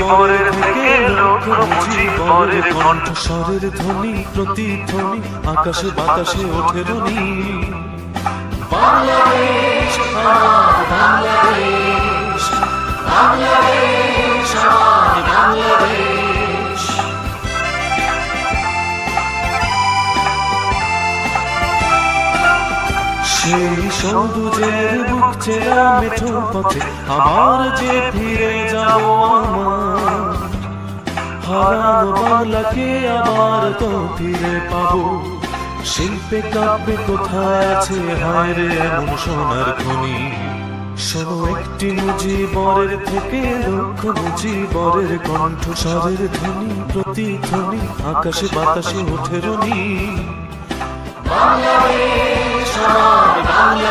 মুজিবরের থেকে লক্ষ মুজিবরের কণ্ঠস্বরের ধ্বনি প্রতিধ্বনি আকাশে বাতাসে ওঠে ধ্বনি। বাংলাদেশ আমার বাংলাদেশ, বাংলাদেশ আমার বাংলাদেশ। সেই সবুজের বুক চেরা মেঠো পথে আবার যে ফিরে যাব আমার, হারানো বাংলাকে আবার তো ফিরে পাবো। শিল্পে কাব্যে কোথায় আছে হায় রে এমন সোনার খনি। শোনো একটি মুজিবরের থেকে লক্ষ মুজিবরের কণ্ঠস্বরের ধ্বনি প্রতিধ্বনি আকাশে বাতাসে ওঠে ধ্বনি। বাংলাদেশ আমার বাংলা।